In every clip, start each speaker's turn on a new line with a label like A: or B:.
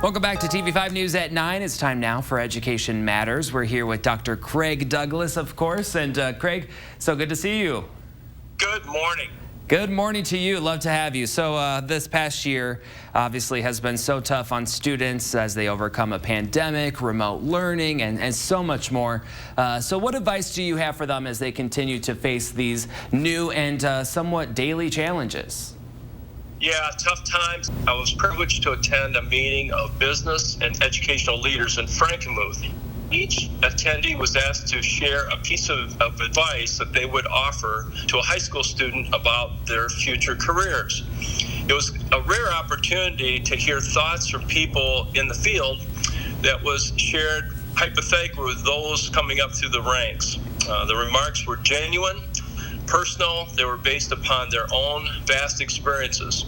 A: Welcome back to TV5 News at 9. It's time now for Education Matters. We're here with Dr. Craig Douglas, of course. And Craig, so good to see you.
B: Good morning.
A: Good morning to you. Love to have you. So this past year obviously has been so tough on students as they overcome a pandemic, remote learning, and so much more. So what advice do you have for them as they continue to face these new and somewhat daily challenges?
B: Yeah, tough times. I was privileged to attend a meeting of business and educational leaders in Frankenmuth. Each attendee was asked to share a piece of advice that they would offer to a high school student about their future careers. It was a rare opportunity to hear thoughts from people in the field that was shared hypothetically with those coming up through the ranks. The remarks were genuine, personal. They were based upon their own vast experiences.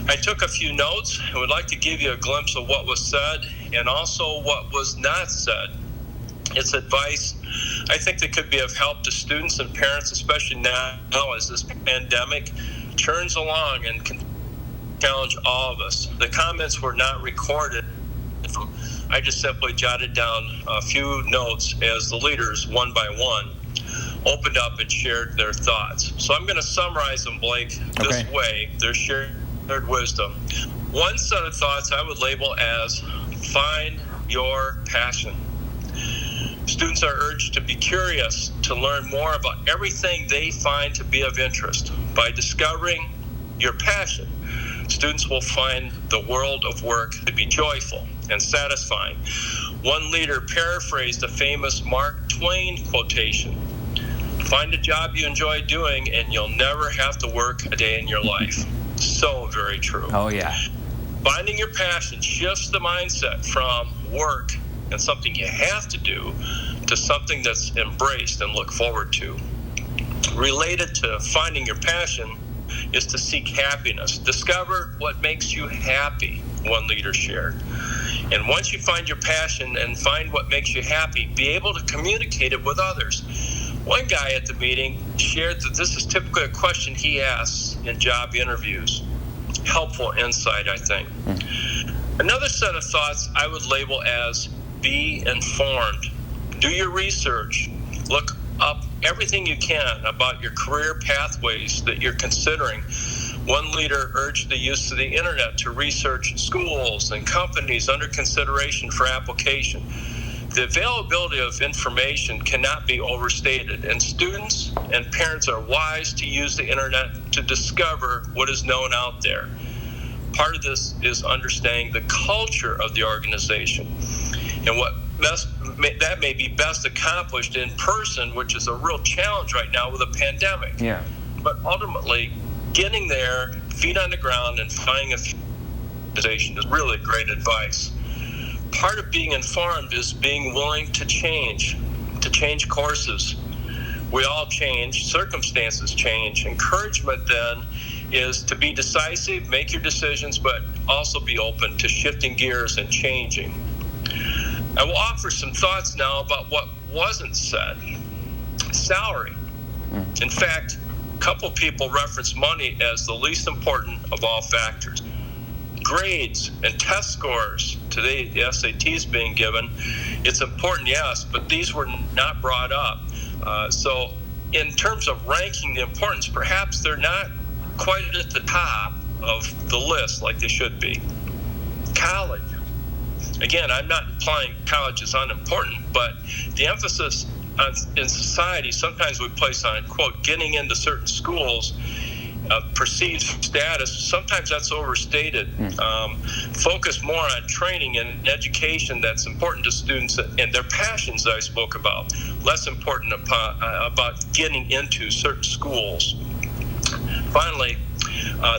B: I took a few notes and would like to give you a glimpse of what was said and also what was not said. It's advice I think that could be of help to students and parents, especially now as this pandemic churns along and can challenge all of us. The comments were not recorded. I just simply jotted down a few notes as the leaders, one by one, opened up and shared their thoughts. So I'm going to summarize them, Blake, this way. Their shared wisdom. One set of thoughts I would label as find your passion. Students are urged to be curious, to learn more about everything they find to be of interest. By discovering your passion, students will find the world of work to be joyful and satisfying. One leader paraphrased a famous Mark Twain quotation: "Find a job you enjoy doing and you'll never have to work a day in your life." So very true.
A: Oh, yeah.
B: Finding your passion shifts the mindset from work and something you have to do to something that's embraced and looked forward to. Related to finding your passion is to seek happiness. Discover what makes you happy, one leader shared. And once you find your passion and find what makes you happy, be able to communicate it with others. One guy at the meeting shared that this is typically a question he asks in job interviews. Helpful insight, I think. Another set of thoughts I would label as be informed. Do your research. Look up everything you can about your career pathways that you're considering. One leader urged the use of the internet to research schools and companies under consideration for application. The availability of information cannot be overstated, and students and parents are wise to use the internet to discover what is known out there. Part of this is understanding the culture of the organization and that may be best accomplished in person, which is a real challenge right now with a pandemic.
A: Yeah.
B: But ultimately, getting there, feet on the ground, and finding a organization is really great advice. Part of being informed is being willing to change courses. We all change, circumstances change. Encouragement then is to be decisive, make your decisions, but also be open to shifting gears and changing. I will offer some thoughts now about what wasn't said. Salary. In fact, a couple people reference money as the least important of all factors. Grades and test scores, today the SATs being given, it's important, yes, but these were not brought up. So in terms of ranking the importance, perhaps they're not quite at the top of the list like they should be. College. Again, I'm not implying college is unimportant, but the emphasis in society sometimes we place on, quote, getting into certain schools, perceived status. Sometimes that's overstated. Focus more on training and education that's important to students and their passions that I spoke about. Less important about getting into certain schools. Finally,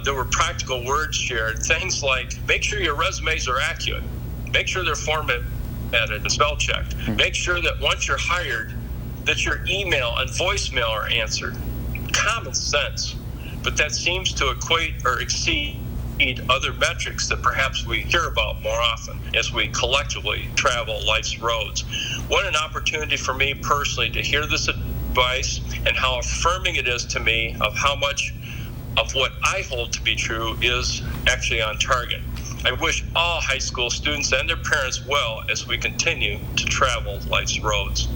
B: there were practical words shared. Things like make sure your resumes are accurate. Make sure they're formatted and spell checked. Make sure that once you're hired, that your email and voicemail are answered. Common sense, but that seems to equate or exceed other metrics that perhaps we hear about more often as we collectively travel life's roads. What an opportunity for me personally to hear this advice and how affirming it is to me of how much of what I hold to be true is actually on target. I wish all high school students and their parents well as we continue to travel life's roads.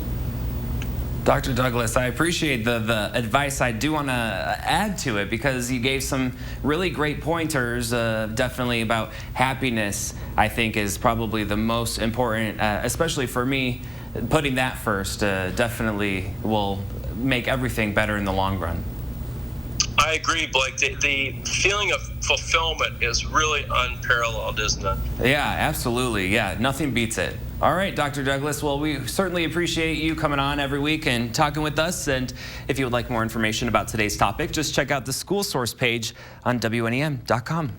A: Dr. Douglas, I appreciate the advice. I do want to add to it because you gave some really great pointers, definitely about happiness. I think is probably the most important, especially for me. Putting that first definitely will make everything better in the long run.
B: I agree, Blake. The feeling of fulfillment is really unparalleled, isn't it?
A: Yeah, absolutely. Yeah, nothing beats it. All right, Dr. Douglas. Well, we certainly appreciate you coming on every week and talking with us. And if you would like more information about today's topic, just check out the School Source page on WNEM.com.